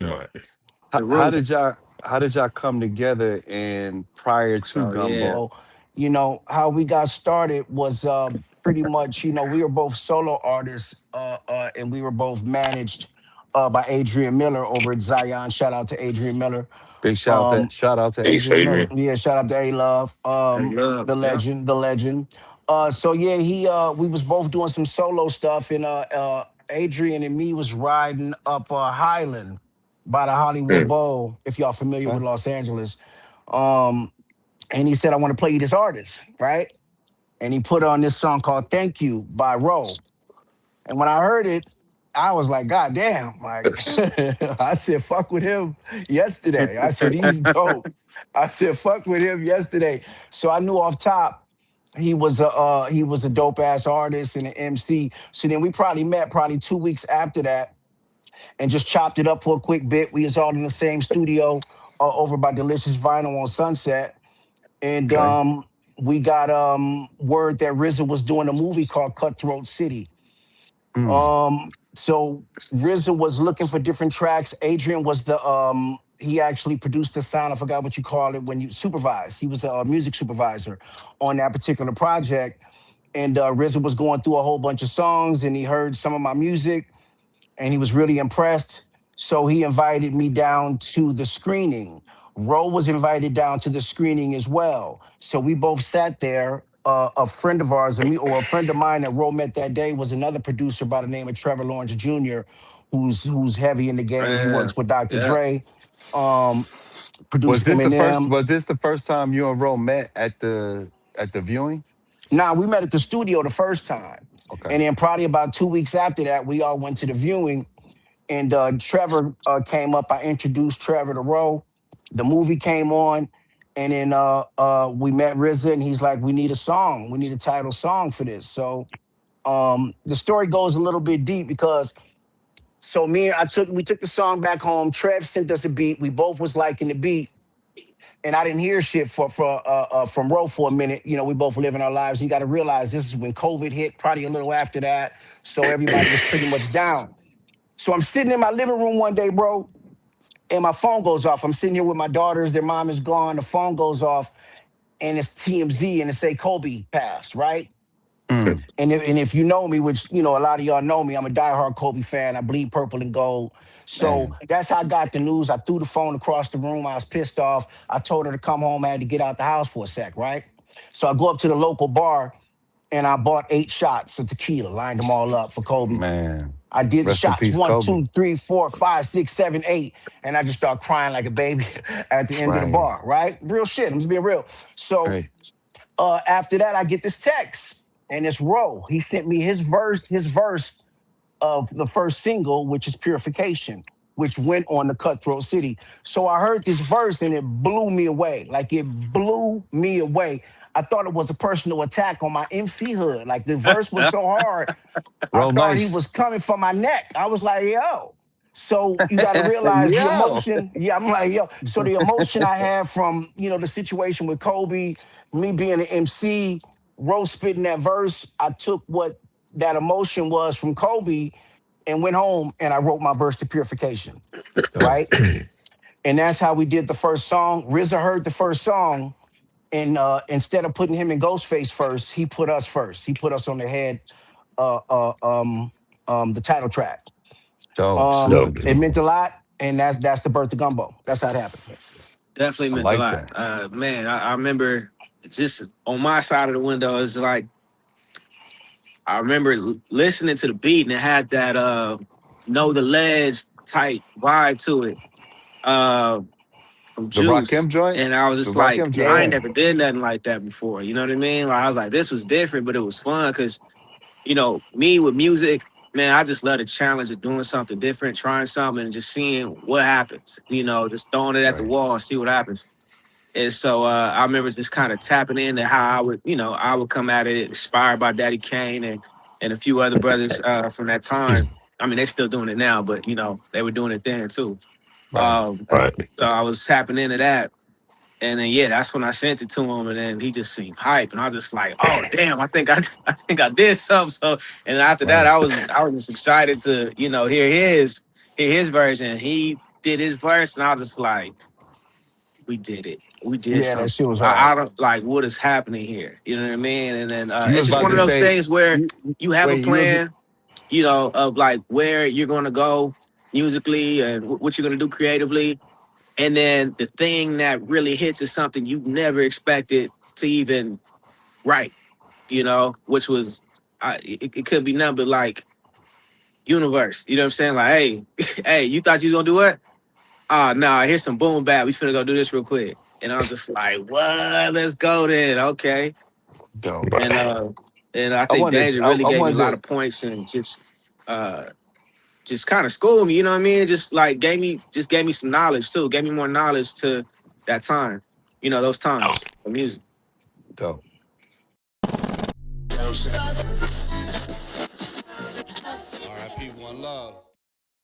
Right. The rumor. How did y'all come together and prior to So yeah. Gumbo? So, how we got started was pretty much, we were both solo artists, and we were both managed by Adrian Miller over at Zion. Shout out to Adrian Miller. Big Um, shout out to Ace Adrian Adrian. Miller. yeah, shout out to A Love, Hey, love. the Yeah. legend, the legend. So yeah, we was both doing some solo stuff, and Adrian and me was riding up Highland by the Hollywood Mm. Bowl, if y'all familiar Okay. with Los Angeles. Um, and he said, I want to play you this artist, right? And he put on this song called Thank You by Ro. And when I heard it, I was like, God damn. Like, I said, fuck with him yesterday. I said, he's dope. I said, fuck with him yesterday. So I knew off top he was a dope ass artist and an MC. So then we probably met probably 2 weeks after that and just chopped it up for a quick bit. We was all in the same studio over by Delicious Vinyl on Sunset. And Okay. we got word that RZA was doing a movie called Cutthroat City. Mm. So RZA was looking for different tracks. Adrian was the he actually produced the sound. I forgot what you call it when you supervise. He was a music supervisor on that particular project. And RZA was going through a whole bunch of songs, and he heard some of my music, and he was really impressed. So he invited me down to the screening. Ro was invited down to the screening as well. So we both sat there. A friend of ours, or a friend of mine that Ro met that day, was another producer by the name of Trevor Lawrence Jr., who's heavy in the game. He Man. works with Dr. Yeah. Dre, produced Eminem. Was this the first time you and Ro met at the viewing? Now we met at the studio the first time, Okay. and then probably about 2 weeks after that, we all went to the viewing. And Trevor came up. I introduced Trevor to Ro. The movie came on, and then we met RZA, and he's like, "We need a song. We need a title song for this." So the story goes a little bit deep because we took the song back home. Trev sent us a beat. We both was liking the beat, and I didn't hear shit from Ro for a minute. We both were living our lives. You got to realize this is when COVID hit, probably a little after that. So everybody was pretty much down. So I'm sitting in my living room one day, bro, and my phone goes off. I'm sitting here with my daughters. Their mom is gone. The phone goes off, and it's TMZ, and it say Kobe passed, right? Mm. And if you know me, which a lot of y'all know me, I'm a diehard Kobe fan. I bleed purple and gold. So Man. that's how I got the news. I threw the phone across the room. I was pissed off. I told her to come home. I had to get out the house for a sec, right? So I go up to the local bar and I bought 8 shots of tequila, lined them all up for Kobe. Man. I did the Rest in shots peace, one, Kobe. two, three, four, five, six, seven, eight, and I just start crying like a baby at the end of the Right. bar, right? Real shit. I'm just being real. So Right. after that, I get this text, and it's Ro. He sent me his verse of the first single, which is Purification, which went on the Cutthroat City. So I heard this verse and it blew me away. Like it blew me away. I thought it was a personal attack on my MC hood. Like the verse was so hard, I Real thought he nice. was coming for my neck. I was like, yo. So you got to realize the Yo. emotion. Yeah, I'm like, yo. So the emotion I had from, the situation with Kobe, me being an MC, Rose spitting that verse, I took what that emotion was from Kobe and went home and I wrote my verse to Purification, Dope. right? And that's how we did the first song. RZA heard the first song, and instead of putting him and Ghostface first, he put us first. He put us on the head, uh, uh, um, the title track. Dope. Salute. It meant a lot, and that's the birth of Gumbo. That's how it happened. Definitely I meant a like lot. that. Man, I remember just on my side of the window, it's like I remember listening to the beat and it had that know the ledge type vibe to it. Uh from The Rakim Juice. joint? And I was The just like, Rakim joint? I ain't Yeah. never did nothing like that before. You know what I mean? Like I was like, this was different, but it was fun because, me with music, man, I just love the challenge of doing something different, trying something and just seeing what happens. Just throwing it at the Right. wall and see what happens. And so I remember just kind of tapping into how I would come at it inspired by Daddy Kane and a few other brothers from that time. I mean, they're still doing it now, but they were doing it then too. Right. Right. So I was tapping into that. And then yeah, that's when I sent it to him, and then he just seemed hype, and I was just like, "Oh damn, I think I think I did something." So, and after that, Right. I was just excited to hear his version. did his verse, and I was just like, we did it. We did Yeah, that shit something. was hard. I don't like what is happening here. You know what I mean? And then You it's was just about one of to those say, things where you have a wait, you was plan, you know, of like where you're going to go musically and what you're going to do creatively. And then the thing that really hits is something you never expected to even write, you know, which was, it could be nothing but like universe. You know what I'm saying? Like, hey, hey, you thought you was going to do what? Oh, no, here's some boom bap. We finna go do this real quick. And I was just like, what? Let's go then. Okay. dope. And I I think wanted, Danger I, really I gave me a wanted lot to, of points and just kind of schooled me, you know what I mean? Just like gave me some knowledge too, gave me more knowledge to that time, you know, those times of music. dope.